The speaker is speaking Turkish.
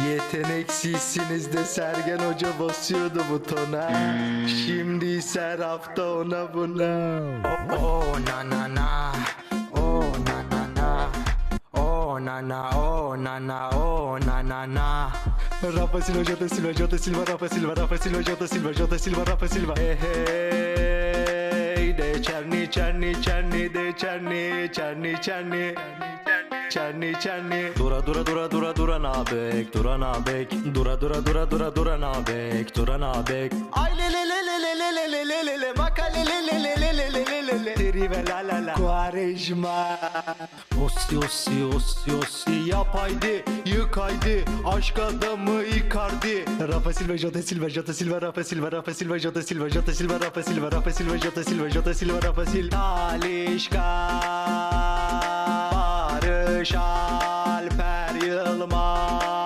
Yeteneksizsiniz de Sergen Hoca basıyordu butona. Şimdi ise her hafta ona buna. Oh na na na, oh na na na, oh na na, oh na na, oh na na na. Rafa Silva, Jota Silva, Jota Silva, Rafa Silva, Rafa Silva, Jota Silva, Jota Silva, Rafa Silva. Hey hey, de Çerni, Çerni, Çerni, de Çerni, Çerni, Çerni. Çerni çerni. Dura dura dura dura duran abek, duran abek. Dura dura dura dura duran abek, duran abek. Ay le le le le le le le le le le le baka le le le le le le le le le le. Deri ve la la la. Quaresma. Ossi ossi ossi ossi yap haydi, yık haydi. Aşk adamı Icardi. Rafa Silva, Jota Silva, Jota Silva, Rafa Silva, Rafa Silva, Jota Silva, Jota Silva, Rafa Silva, Rafa Silva, Jota Silva, Jota Silva, Rafa Silva. Talişka. Barış Alper Yılmaz.